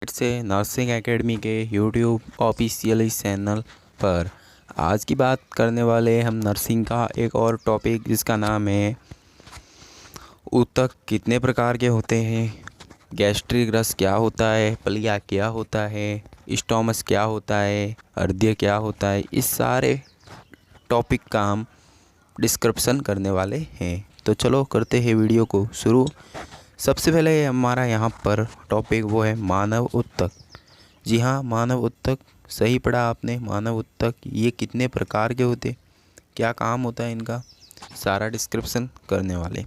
फिर से nursing academy के यूट्यूब ऑफिशियल चैनल पर आज की बात करने वाले हम नर्सिंग का एक और टॉपिक जिसका नाम है ऊतक कितने प्रकार के होते हैं, गैस्ट्रिक रस क्या होता है, पलिया क्या होता है, स्टोमस क्या होता है, हृदय क्या होता है। इस सारे टॉपिक का हम डिस्क्रिप्शन करने वाले हैं। तो चलो करते हैं वीडियो को शुरू। सबसे पहले हमारा यहाँ पर टॉपिक वो है मानव ऊतक। जी हाँ, मानव ऊतक सही पढ़ा आपने। मानव ऊतक ये कितने प्रकार के होते, क्या काम होता है इनका, सारा डिस्क्रिप्शन करने वाले।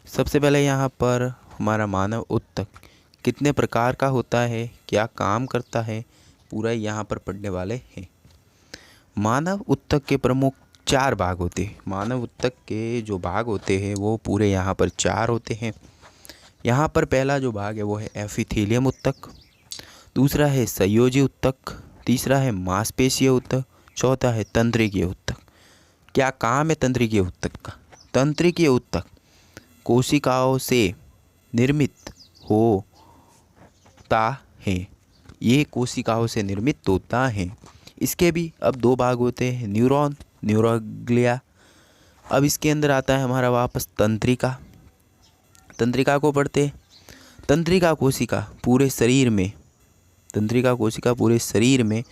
सबसे पहले यहाँ पर हमारा मानव ऊतक कितने प्रकार का होता है, क्या काम करता है, पूरा यहाँ पर पढ़ने वाले हैं। मानव ऊतक के प्रमुख 4 भाग होते हैं। मानव ऊतक के जो भाग होते हैं वो पूरे यहाँ पर 4 होते हैं। यहाँ पर पहला जो भाग है वो है एपिथेलियम ऊतक, दूसरा है संयोजी ऊतक, तीसरा है मांसपेशीय ऊतक, चौथा है तंत्रिकीय ऊतक। क्या काम है तंत्रिकीय ऊतक का? तंत्रिकीय ऊतक कोशिकाओं से निर्मित होता है। ये कोशिकाओं से निर्मित होता है। इसके भी अब 2 भाग होते हैं, न्यूरॉन, न्यूरोग्लिया। अब इसके अंदर आता है हमारा वापस तंत्रिका। तंत्रिका को पढ़ते। तंत्रिका कोशिका पूरे शरीर में, तंत्रिका कोशिका पूरे शरीर में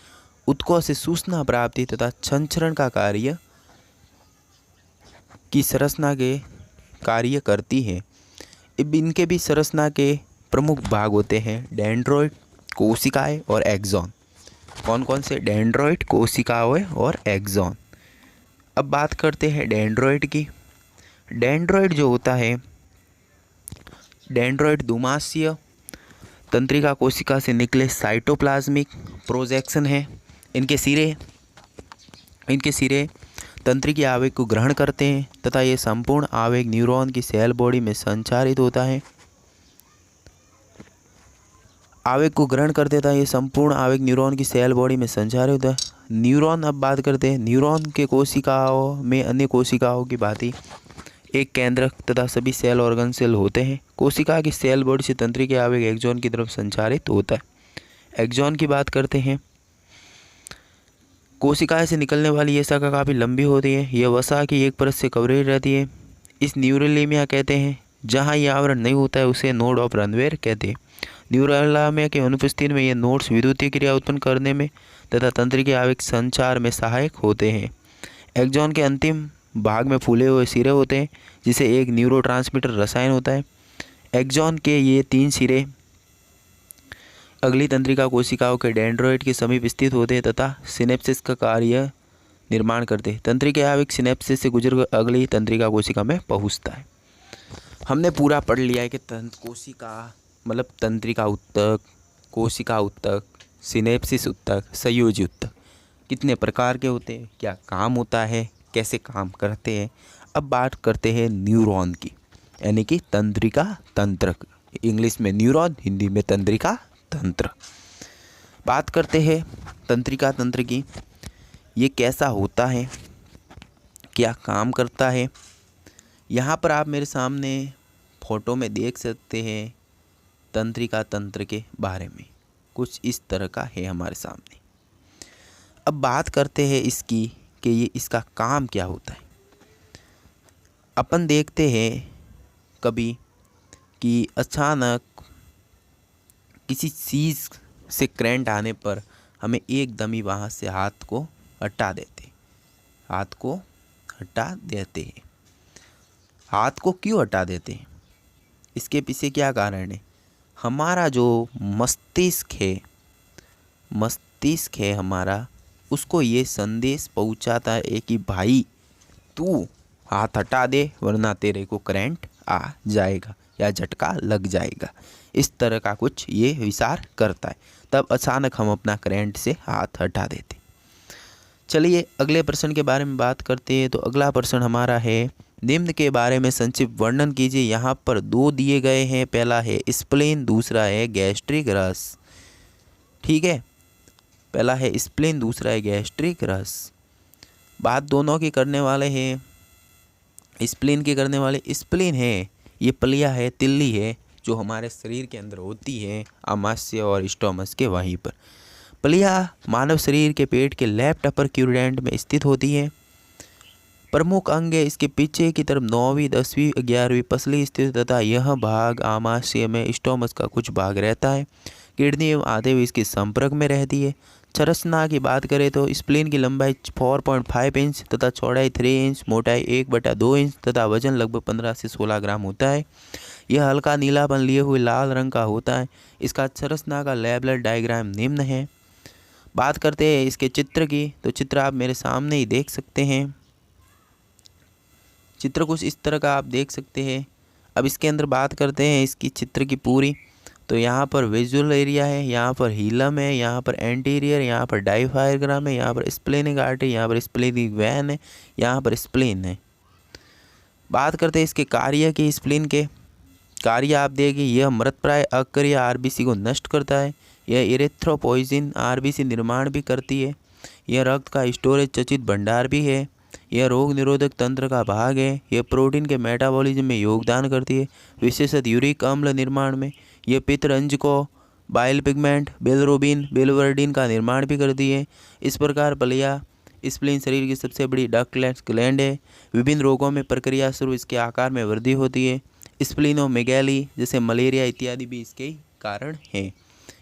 ऊतकों से सूचना प्राप्ति तथा संचरण का कार्य की संरचना के कार्य करती है। अब इनके भी संरचना के प्रमुख भाग होते हैं डेंड्रोइड कोशिकाएं और एक्सॉन। कौन कौन से? डेंड्रोइड कोशिकाएं और एक्सॉन। अब बात करते हैं डेंड्रोइड की। डेंड्रोइड जो होता है, डेंड्रोइड दुमाशय तंत्रिका कोशिका से निकले साइटोप्लाज्मिक प्रोजेक्शन है। इनके सिरे तंत्रिकीय आवेग को ग्रहण करते हैं तथा ये संपूर्ण आवेग न्यूरॉन की सेल बॉडी में संचारित होता है। आवेग को ग्रहण करते था, ये संपूर्ण आवेग न्यूरॉन की सेल बॉडी में संचारित होता है। न्यूरॉन, अब बात करते हैं न्यूरॉन के कोशिकाओं में अन्य कोशिकाओं की भांति एक केंद्रक तथा सभी सेल ऑर्गन सेल होते हैं। कोशिका की सेल बॉडी से तंत्रिकीय आवेग एक्सॉन की तरफ संचारित होता है। एक्सॉन की बात करते हैं। कोशिकाएं से निकलने वाली ये शाखा काफ़ी लंबी होती है। यह वसा की एक परत से कवरेज रहती है। इस न्यूरोलेमिया कहते हैं। जहाँ यह आवरण नहीं होता है उसे नोड ऑफ रनवेयर कहते हैं। न्यूरोलेमिया के अनुपस्थिति में ये नोड्स विद्युतीय क्रिया उत्पन्न करने में तथा तंत्रिकीय आवेग संचार में सहायक होते हैं। एक्सॉन के अंतिम भाग में फूले हुए सिरे होते हैं जिसे एक न्यूरोट्रांसमीटर रसायन होता है। एक्सॉन के ये 3 सिरे अगली तंत्रिका कोशिकाओं के डेंड्रोइड के समीप स्थित होते हैं तथा सिनेप्सिस का कार्य निर्माण करते हैं। तंत्रिकीय आवेग सिनेप्सिस से गुजरकर अगली तंत्रिका कोशिका में पहुंचता है। हमने पूरा पढ़ लिया है कि कोशिका मतलब तंत्रिका ऊतक, कोशिका ऊतक, सिनेप्सिस ऊतक, संयोजी ऊतक कितने प्रकार के होते हैं, क्या काम होता है, कैसे काम करते हैं। अब बात करते हैं न्यूरॉन की, यानी कि तंत्रिका तंत्र। इंग्लिश में न्यूरॉन, हिंदी में तंत्रिका तंत्र। बात करते हैं तंत्रिका तंत्र की। ये कैसा होता है, क्या काम करता है। यहाँ पर आप मेरे सामने फोटो में देख सकते हैं तंत्रिका तंत्र के बारे में, कुछ इस तरह का है हमारे सामने। अब बात करते हैं इसकी कि ये इसका काम क्या होता है। अपन देखते हैं कभी कि अचानक किसी चीज़ से करंट आने पर हमें एकदम ही वहाँ से हाथ को हटा देते हैं। हाथ को क्यों हटा देते हैं? इसके पीछे क्या कारण है? हमारा जो मस्तिष्क है हमारा, उसको ये संदेश पहुंचाता है कि भाई तू हाथ हटा दे वरना तेरे को करंट आ जाएगा या झटका लग जाएगा। इस तरह का कुछ ये विचार करता है, तब अचानक हम अपना करंट से हाथ हटा देते। चलिए अगले प्रश्न के बारे में बात करते हैं। तो अगला प्रश्न हमारा है निम्न के बारे में संक्षिप्त वर्णन कीजिए। यहाँ पर 2 दिए गए हैं, पहला है स्प्लीन, दूसरा है गैस्ट्रिक रस। ठीक है, पहला है स्प्लीन, दूसरा है गैस्ट्रिक रस। बात दोनों की करने वाले हैं। स्प्लीन के करने वाले, स्प्लीन है ये पलिया है, तिल्ली है, जो हमारे शरीर के अंदर होती है आमाशय और स्टोमस के वहीं पर। पलिया मानव शरीर के पेट के लेफ्ट अपर क्यूडेंट में स्थित होती है। प्रमुख अंग है इसके पीछे की तरफ 9वीं 10वीं 11वीं पसली स्थित तथा यह भाग आमाशय में स्टोमस का कुछ भाग रहता है। किडनी एवं आधे इसके संपर्क में रहती है। संरचना की बात करें तो स्प्लीन की लंबाई 4.5 इंच तथा चौड़ाई 3 इंच, मोटाई 1/2 इंच तथा वजन लगभग 15 से 16 ग्राम होता है। यह हल्का नीलापन लिए हुए लाल रंग का होता है। इसका संरचना का लेवलर डायग्राम निम्न है। बात करते हैं इसके चित्र की, तो चित्र आप मेरे सामने ही देख सकते हैं। चित्र कुछ इस तरह का आप देख सकते हैं। अब इसके अंदर बात करते हैं इसकी चित्र की पूरी, तो यहाँ पर विजुअल एरिया है, यहाँ पर हीलम है, यहाँ पर एंटीरियर, यहाँ पर डायफ्राम है, यहाँ पर स्प्लेनिक आर्टरी, यहाँ पर स्प्लेनिक वैन है, यहाँ पर स्प्लेन है। बात करते हैं इसके कार्य की। स्प्लीन के कार्य आप देखिए, यह मृतप्राय अक्रिय आरबीसी को नष्ट करता है। यह इरेथ्रोपोइसिन आरबीसी निर्माण भी करती है। यह रक्त का स्टोरेज चचित भंडार भी है। यह रोग निरोधक तंत्र का भाग है। यह प्रोटीन के मेटाबॉलिज्म में योगदान करती है, विशेषतः यूरिक अम्ल निर्माण में। यह पित्तरंज को बाइल पिगमेंट, बिलिरुबिन, बिलिवर्डिन का निर्माण भी करती है। इस प्रकार पलिया स्प्लीन शरीर की सबसे बड़ी डक्टलेस ग्लैंड है। विभिन्न रोगों में प्रक्रिया स्वरूप इसके आकार में वृद्धि होती है। स्प्लीनोमेगैली जैसे मलेरिया इत्यादि भी इसके कारण हैं।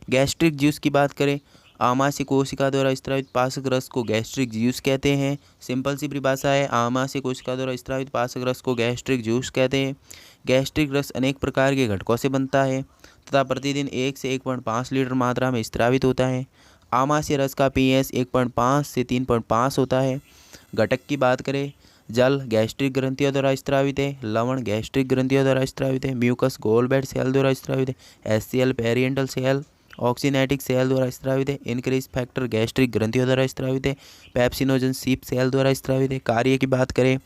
गैस्ट्रिक जूस की बात करें, आमाशय कोशिका द्वारा स्त्रावित पाचक रस को गैस्ट्रिक जूस कहते हैं। सिंपल सी परिभाषा है, आमाशय कोशिका द्वारा स्त्रावित पाचक रस को गैस्ट्रिक जूस कहते हैं। गैस्ट्रिक रस अनेक प्रकार के घटकों से बनता है तथा प्रतिदिन 1 से 1.5 लीटर मात्रा में स्त्रावित होता है। आमाशय रस का पीएच 1.5 से 3.5 होता है। घटक की बात करें, जल गैस्ट्रिक ग्रंथियों द्वारा स्त्रावित है, लवण गैस्ट्रिक ग्रंथियों द्वारा स्त्रावित है, म्यूकस गोलब्लैडर सेल द्वारा स्त्रावित है, HCl पेरिएंटल सेल ऑक्सीनेटिक सेल द्वारा स्त्रावित है, इनक्रीज फैक्टर गैस्ट्रिक ग्रंथियों द्वारा स्त्रावित है, पेप्सिनोजन सीप सेल द्वारा स्त्रावित है। कार्य की बात करें,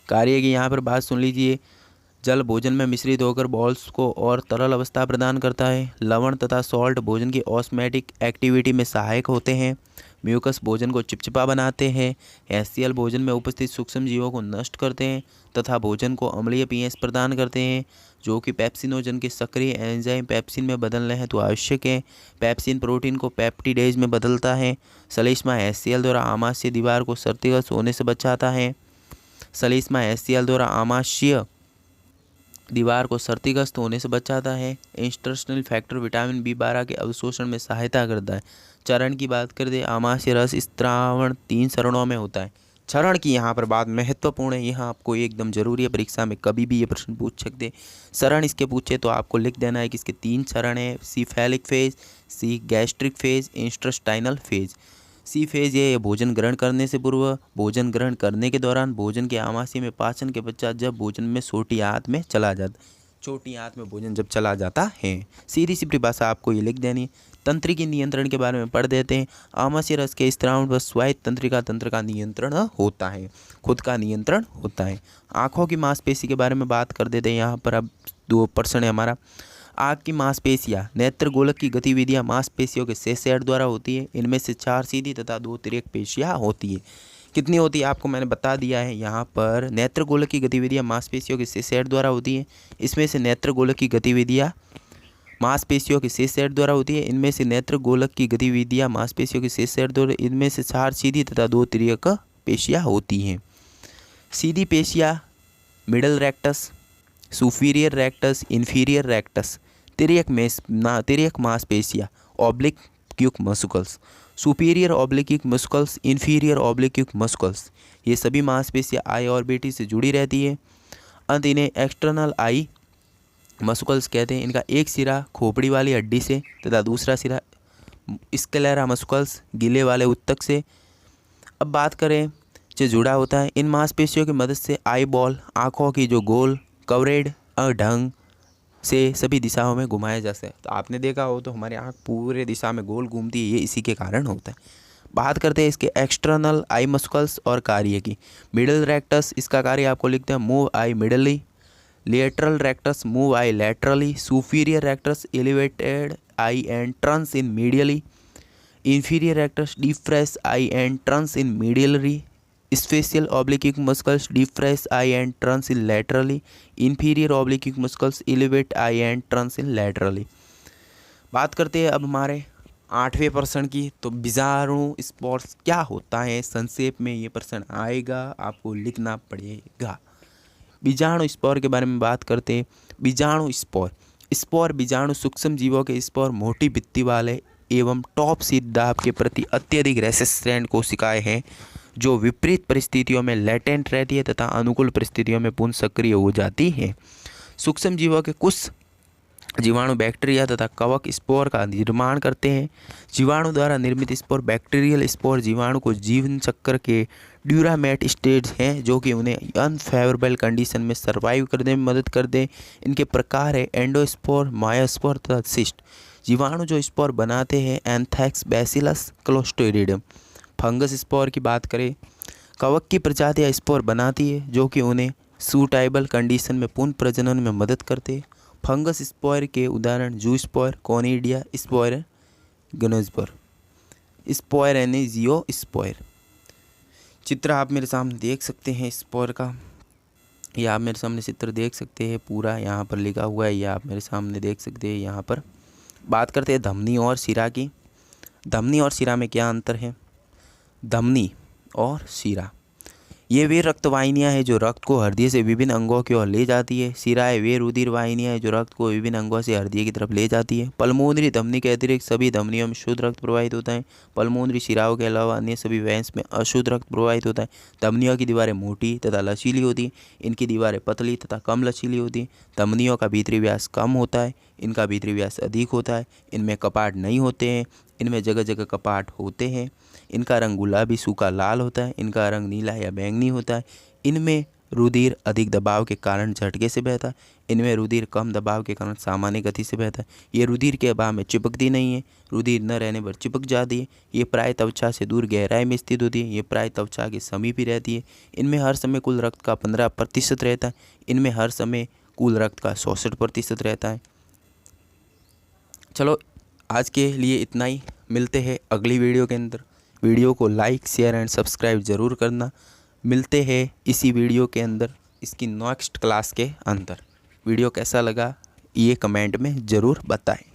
कार्य की यहाँ पर बात सुन लीजिए। जल भोजन में मिश्रित होकर बॉल्स को और तरल अवस्था प्रदान करता है। लवण तथा सॉल्ट भोजन की ऑस्मेटिक एक्टिविटी में सहायक होते हैं। म्यूकस भोजन को चिपचिपा बनाते हैं। HCl भोजन में उपस्थित सूक्ष्म जीवों को नष्ट करते हैं तथा भोजन को अम्लीय पीएच प्रदान करते हैं, जो कि पेप्सिनोजन के सक्रिय एंजाइम पेप्सिन में बदलने हेतु आवश्यक है। पेप्सिन प्रोटीन को पेप्टिडेज में बदलता है। श्लेष्मा HCl द्वारा आमाशय दीवार को क्षतिग्रस्त होने से बचाता है। श्लेष्मा HCl द्वारा आमाशय दीवार को क्षतिग्रस्त होने से बचाता है। इंस्टरस्टल फैक्टर विटामिन B12 के अवशोषण में सहायता करता है। चरण की बात कर दे, आमाशय रस स्त्रावण 3 चरणों में होता है। चरण की यहाँ पर बात महत्वपूर्ण है, यहाँ आपको एकदम जरूरी है, परीक्षा में कभी भी ये प्रश्न पूछ सकते। चरण इसके पूछे तो आपको लिख देना है कि इसके 3 चरण है। सीफेलिक फेज, सी गैस्ट्रिक फेज, इंस्टेस्टाइनल फेज। सी फेज ये भोजन ग्रहण करने से पूर्व, भोजन ग्रहण करने के दौरान, भोजन के आमाशय में पाचन के पश्चात, जब भोजन में छोटी आंत में चला जाता, छोटी आंत में भोजन जब चला जाता है। सीधी सी परिभाषा आपको ये लिख देनी है। तंत्रिकी नियंत्रण के बारे में पढ़ देते हैं। आमाशय रस के स्त्रावण पर स्वायत्त तंत्रिका तंत्र का नियंत्रण होता है, खुद का नियंत्रण होता है। आँखों की मांसपेशी के बारे में बात कर देते हैं। यहाँ पर अब 2% है हमारा। आँख की मांसपेशियाँ, नेत्र गोलक की गतिविधियाँ मांसपेशियों के सेट द्वारा होती है। इनमें से 4 सीधी तथा 2 तिर्यक पेशियाँ होती है। कितनी होती है आपको मैंने बता दिया है। यहाँ पर नेत्र गोलक की गतिविधियाँ मांसपेशियों के सेट द्वारा होती है। इसमें से नेत्र गोलक की गतिविधियाँ मांसपेशियों के सेट द्वारा होती है। इनमें से नेत्र गोलक की गतिविधियाँ मांसपेशियों के सेट द्वारा, इनमें से 4 सीधी तथा 2 तिर्यक पेशियाँ होती हैं। सीधी पेशियाँ middle rectus, superior rectus, inferior rectus. तिर्यक मांसपेशियाँ ऑब्लिक क्यूक muscles, superior oblique muscles, inferior oblique muscles. ये सभी मांसपेशियाँ आई ऑर्बिटी से जुड़ी रहती है। अंत इन्हें एक्सटर्नल आई मस्कुल्स कहते हैं। इनका एक सिरा खोपड़ी वाली हड्डी से तथा दूसरा सिरा स्क्लेरा मस्कुल्स गीले वाले उत्तक से। अब बात करें जो जुड़ा होता है, इन मांसपेशियों की मदद से आई बॉल, आँखों की जो गोल कवरेड ढंग से सभी दिशाओं में घुमाया जा सकता है। तो आपने देखा हो तो हमारी आँख पूरे दिशा में गोल घूमती है, ये इसी के कारण होता है। बात करते हैं इसके एक्सटर्नल आई मस्कुल्स और कार्य की। मिडल रेक्टस, इसका कार्य आपको लिखते हैं move eye medially. Lateral rectus move eye laterally. Superior rectus elevated eye and turns in medially. Inferior rectus depress eye and turns in medially. Special oblique muscles depress eye and turns in laterally, inferior oblique muscles elevate eye and turns in laterally. बात करते हैं अब हमारे 8वें प्रश्न की। तो बीजाणु spores क्या होता है, संक्षेप में ये प्रश्न आएगा, आपको लिखना पड़ेगा। बीजाणु स्पोर के बारे में बात करते हैं। बीजाणु स्पोर, स्पोर बीजाणु सूक्ष्म जीवों के स्पोर मोटी भित्ति वाले एवं टॉप शीट दाब के प्रति अत्यधिक रेसिस्टेंट कोशिकाएं हैं जो विपरीत परिस्थितियों में लेटेंट रहती है तथा अनुकूल परिस्थितियों में पुनः सक्रिय हो जाती है। सूक्ष्म जीवों के कुछ जीवाणु बैक्टीरिया तथा कवक स्पोर का निर्माण करते हैं। जीवाणु द्वारा निर्मित स्पोर बैक्टीरियल स्पोर जीवाणु को जीवन चक्र के ड्यूरामेट स्टेज हैं जो कि उन्हें अनफेवरेबल कंडीशन में सर्वाइव करने में मदद करते हैं। इनके प्रकार है एंडोस्पोर, मायोस्पोर तथा सिस्ट। जीवाणु जो स्पोर बनाते हैं anthrax, bacillus, Clostridium. Fungus spore की बात करें, कवक की प्रजातियाँ स्पोर बनाती है जो कि उन्हें सूटेबल कंडीशन में पुनः प्रजनन में मदद करते हैं। फंगस स्पोर के उदाहरण जू स्पोर, कोनिडिया स्पोर, गनोस्पोर, स्पोर यानी जियो स्पोर। चित्र आप मेरे सामने देख सकते हैं स्पोर का, या आप मेरे सामने चित्र देख सकते हैं, पूरा यहाँ पर लिखा हुआ है, या आप मेरे सामने देख सकते हैं यहाँ पर। बात करते हैं धमनी और शिरा की। धमनी और शिरा में क्या अंतर है? धमनी और शिरा ये वे रक्त वाहिनियाँ हैं जो रक्त को हृदय से विभिन्न अंगों की ओर ले जाती है। शिराएँ वे रुधिर वाहिनियाँ हैं जो रक्त को विभिन्न अंगों से हृदय की तरफ ले जाती है। पल्मोनरी धमनी के अतिरिक्त सभी धमनियों में शुद्ध रक्त प्रवाहित होता है। पल्मोनरी शिराओं के अलावा अन्य सभी वेंस में अशुद्ध रक्त प्रवाहित होता है। धमनियों की दीवारें मोटी तथा लचीली होती हैं, इनकी दीवारें पतली तथा कम लचीली होती हैं। धमनियों का भीतरी व्यास कम होता है, इनका भीतरी व्यास अधिक होता है। इनमें कपाट नहीं होते हैं, इनमें जगह जगह कपाट होते हैं। इनका रंग गुलाबी सूखा लाल होता है, इनका रंग नीला या बैंगनी होता है। इनमें रुधिर अधिक दबाव के कारण झटके से बहता है, इनमें रुधिर कम दबाव के कारण सामान्य गति से बहता है। ये रुधिर के अभाव में चिपकती नहीं है, रुधिर न रहने पर चिपक जाती है। ये प्राय त्वचा से दूर गहराई में स्थित होती है, ये प्राय त्वचा के समीप ही रहती है। इनमें हर समय कुल रक्त का 15% रहता है, इनमें हर समय कुल रक्त का 66% रहता है। चलो आज के लिए इतना ही, मिलते हैं अगली वीडियो के अंदर। वीडियो को लाइक, शेयर एंड सब्सक्राइब ज़रूर करना। मिलते हैं इसी वीडियो के अंदर इसकी नेक्स्ट क्लास के अंदर। वीडियो कैसा लगा ये कमेंट में ज़रूर बताएं।